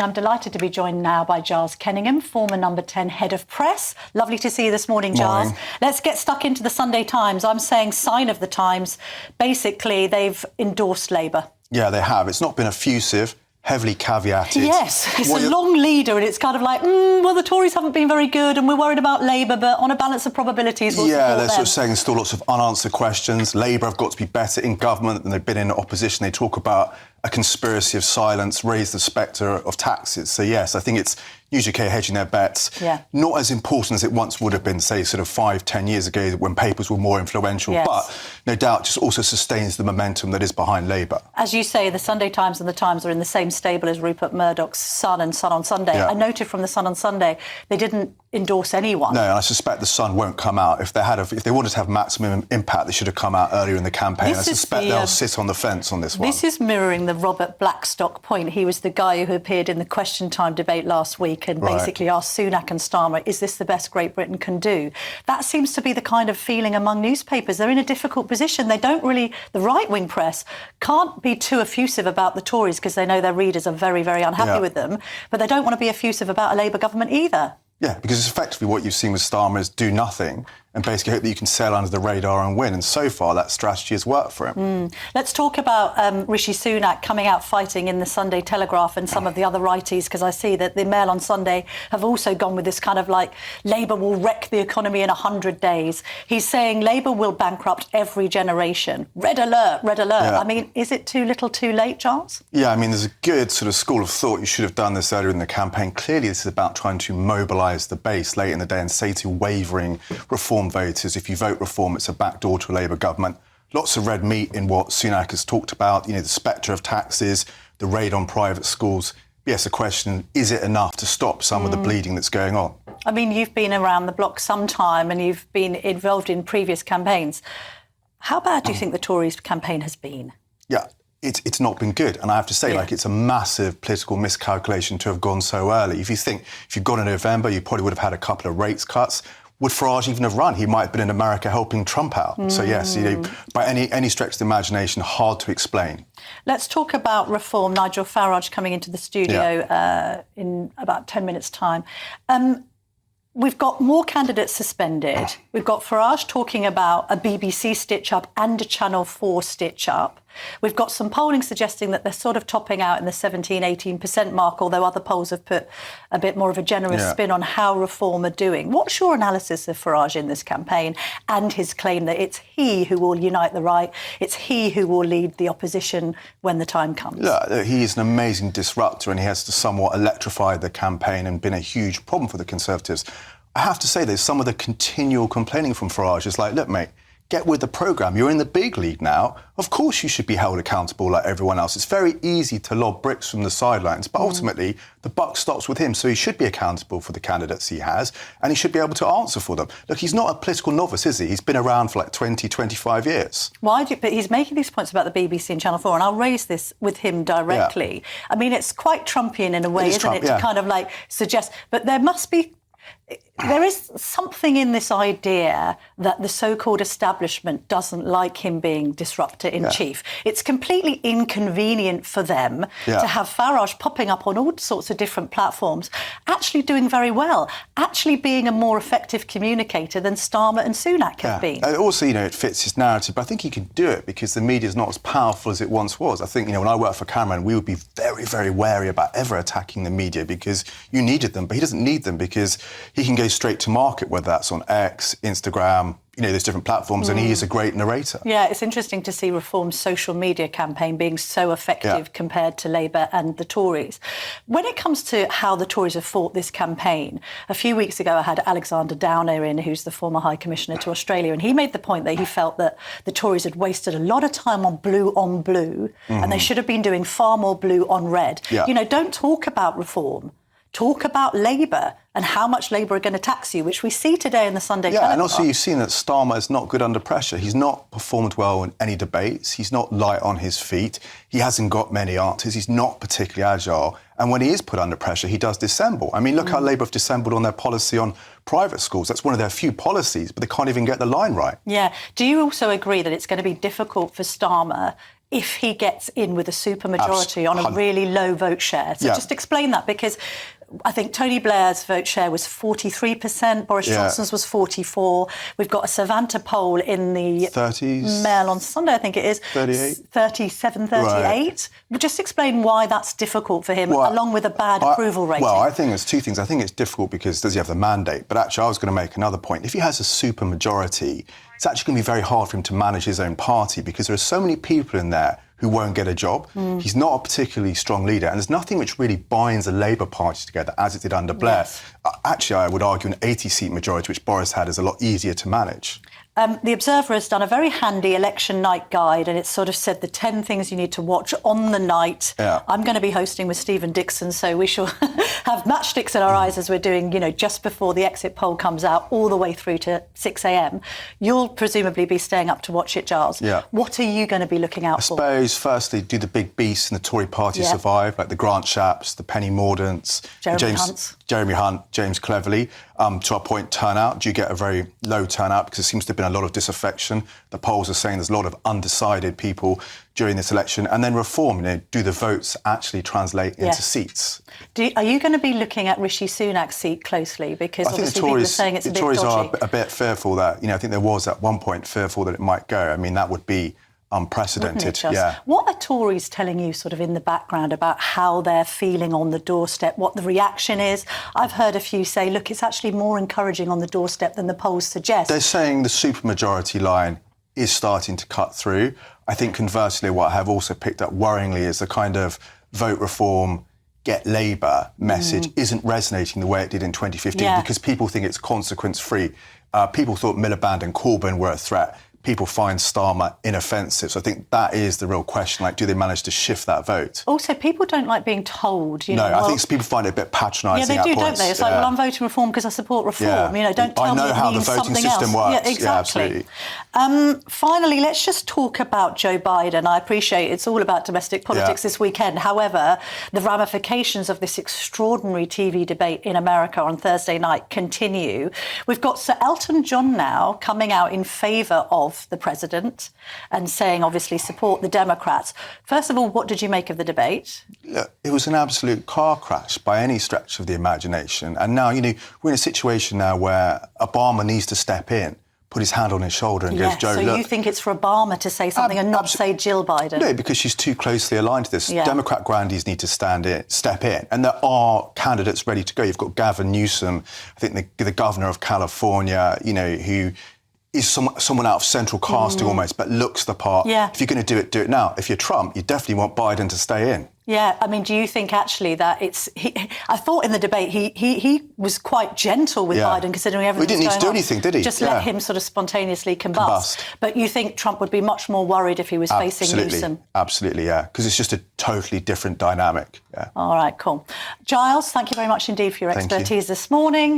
I'm delighted to be joined now by Giles Kenningham, former Number 10 Head of Press. Lovely to see you this morning, Giles. Morning. Let's get stuck into the Sunday Times. I'm saying sign of the times. Basically, they've endorsed Labour. Yeah, they have. It's not been effusive, heavily caveated. Yes, it's a long leader and it's kind of like, well, the Tories haven't been very good and we're worried about Labour, but on a balance of probabilities, we'll support they're them. sort of saying there's still lots of unanswered questions. Labour have got to be better in government than they've been in opposition. They talk about a conspiracy of silence, raise the spectre of taxes. So, yes, I think it's News UK hedging their bets. Yeah. Not as important as it once would have been, say, sort of 5-10 years ago when papers were more influential. Yes. But no doubt just also sustains the momentum that is behind Labour. As you say, the Sunday Times and the Times are in the same stable as Rupert Murdoch's Sun and Sun on Sunday. Yeah. I noted from the Sun on Sunday they didn't endorse anyone. No, and I suspect the Sun won't come out. If they wanted to have maximum impact, they should have come out earlier in the campaign. I suspect they'll sit on the fence on this one. This is mirroring the Robert Blackstock point. He was the guy who appeared in the Question Time debate last week and basically asked Sunak and Starmer, is this the best Great Britain can do? That seems to be the kind of feeling among newspapers. They're in a difficult position. They don't really, the right-wing press can't be too effusive about the Tories because they know their readers are very, very unhappy with them, but they don't want to be effusive about a Labour government either. Yeah, because it's effectively what you've seen with Starmer is do nothing and basically hope that you can sail under the radar and win. And so far, that strategy has worked for him. Let's talk about Rishi Sunak coming out fighting in the Sunday Telegraph and some of the other righties, because I see that the Mail on Sunday have also gone with this kind of like, Labour will wreck the economy in 100 days. He's saying Labour will bankrupt every generation. Red alert, red alert. Yeah. I mean, is it too little too late, Giles? Yeah, I mean, there's a good sort of school of thought. You should have done this earlier in the campaign. Clearly, this is about trying to mobilise the base late in the day and say to wavering reform voters, if you vote reform, it's a backdoor to a Labour government. Lots of red meat in what Sunak has talked about, the spectre of taxes, the raid on private schools. Yes, the question, is it enough to stop some of the bleeding that's going on? I mean, you've been around the block some time and you've been involved in previous campaigns. How bad do you think the Tories' campaign has been? Yeah, it's not been good. And I have to say, it's a massive political miscalculation to have gone so early. If you'd gone in November, you probably would have had a couple of rates cuts. Would Farage even have run? He might have been in America helping Trump out. So, yes, by any stretch of the imagination, hard to explain. Let's talk about reform. Nigel Farage coming into the studio in about 10 minutes' time. We've got more candidates suspended. We've got Farage talking about a BBC stitch-up and a Channel 4 stitch-up. We've got some polling suggesting that they're sort of topping out in the 17-18% mark, although other polls have put a bit more of a generous spin on how Reform are doing. What's your analysis of Farage in this campaign and his claim that it's he who will unite the right, it's he who will lead the opposition when the time comes? Yeah, he is an amazing disruptor and he has somewhat electrified the campaign and been a huge problem for the Conservatives. I have to say, there's some of the continual complaining from Farage. It's like, look, mate, get with the programme. You're in the big league now. Of course you should be held accountable like everyone else. It's very easy to lob bricks from the sidelines, but ultimately the buck stops with him, so he should be accountable for the candidates he has, and he should be able to answer for them. Look, he's not a political novice, is he? He's been around for 20, 25 years. But he's making these points about the BBC and Channel 4, and I'll raise this with him directly. Yeah. I mean, it's quite Trumpian in a way, isn't it? To kind of suggest, but there is something in this idea that the so-called establishment doesn't like him being disruptor-in-chief. It's completely inconvenient for them to have Farage popping up on all sorts of different platforms, actually doing very well, actually being a more effective communicator than Starmer and Sunak have been. Also, it fits his narrative, but I think he can do it because the media is not as powerful as it once was. I think, when I worked for Cameron, we would be very, very wary about ever attacking the media because you needed them, but he doesn't need them because he can go straight to market, whether that's on X, Instagram, there's different platforms, and he is a great narrator. Yeah, it's interesting to see Reform's social media campaign being so effective compared to Labour and the Tories. When it comes to how the Tories have fought this campaign, a few weeks ago I had Alexander Downer in, who's the former High Commissioner to Australia, and he made the point that he felt that the Tories had wasted a lot of time on blue, and they should have been doing far more blue on red. Yeah. Don't talk about Reform. Talk about Labour and how much Labour are going to tax you, which we see today in the Sunday Telegraph. And also you've seen that Starmer is not good under pressure. He's not performed well in any debates. He's not light on his feet. He hasn't got many answers. He's not particularly agile. And when he is put under pressure, he does dissemble. I mean, look how Labour have dissembled on their policy on private schools. That's one of their few policies, but they can't even get the line right. Yeah. Do you also agree that it's going to be difficult for Starmer if he gets in with a supermajority on a really low vote share. So just explain that, because I think Tony Blair's vote share was 43%, Boris Johnson's was 44%. We've got a Savanta poll in the 30s. Mail on Sunday, I think it is. 38? 37, 38. Right. Just explain why that's difficult for him, along with a bad approval rating. Well, I think there's two things. I think it's difficult because does he have the mandate? But actually, I was going to make another point. If he has a supermajority, it's actually going to be very hard for him to manage his own party, because there are so many people in there who won't get a job. He's not a particularly strong leader, and there's nothing which really binds the Labour Party together as it did under Blair. Actually, I would argue an 80-seat majority, which Boris had, is a lot easier to manage. The Observer has done a very handy election night guide, and it's sort of said the 10 things you need to watch on the night. I'm going to be hosting with Stephen Dixon, so we shall have matchsticks in our eyes as we're doing, just before the exit poll comes out, all the way through to 6 a.m. You'll presumably be staying up to watch it, Giles. What are you going to be looking out for? I suppose, firstly, do the big beasts in the Tory party survive, like the Grant Shapps, the Penny Mordaunt's, Jeremy Hunt, James Cleverly? To our point, turnout. Do you get a very low turnout? Because there seems to have been a lot of disaffection. The polls are saying there's a lot of undecided people during this election. And then reform, do the votes actually translate into seats? Are you going to be looking at Rishi Sunak's seat closely? Because I think obviously people are saying it's a bit dodgy. The Tories are a bit fearful that, I think there was at one point fearful that it might go. I mean, that would be unprecedented. What are Tories telling you sort of in the background about how they're feeling on the doorstep, what the reaction is? I've heard a few say, look, it's actually more encouraging on the doorstep than the polls suggest. They're saying the supermajority line is starting to cut through. I think conversely, what I have also picked up worryingly is the kind of vote reform, get Labour message isn't resonating the way it did in 2015 because people think it's consequence-free. People thought Miliband and Corbyn were a threat. People find Starmer inoffensive. So I think that is the real question. Like, do they manage to shift that vote? Also, people don't like being told, I think people find it a bit patronising. Yeah, they do, don't they? It's like, well, I'm voting reform because I support reform. Don't tell me it means something else. I know how the voting system works. Yeah, exactly. Finally, let's just talk about Joe Biden. I appreciate it's all about domestic politics this weekend. However, the ramifications of this extraordinary TV debate in America on Thursday night continue. We've got Sir Elton John now coming out in favour of the president and saying, obviously, support the Democrats. First of all, what did you make of the debate? Look, it was an absolute car crash by any stretch of the imagination. And now, we're in a situation now where Obama needs to step in, put his hand on his shoulder and goes, Joe, so look... you think it's for Obama to say something and not say Jill Biden? No, because she's too closely aligned to this. Democrat grandees need to step in. And there are candidates ready to go. You've got Gavin Newsom, I think the governor of California, who is someone out of central casting almost, but looks the part. If you're going to do it now. If you're Trump, you definitely want Biden to stay in. Yeah, I mean, do you think actually that I thought in the debate he was quite gentle with Biden, considering everything. He didn't need to do anything, did he? Just let him sort of spontaneously combust. But you think Trump would be much more worried if he was facing Newsom? Absolutely, because it's just a totally different dynamic. All right, cool. Giles, thank you very much indeed for your expertise this morning.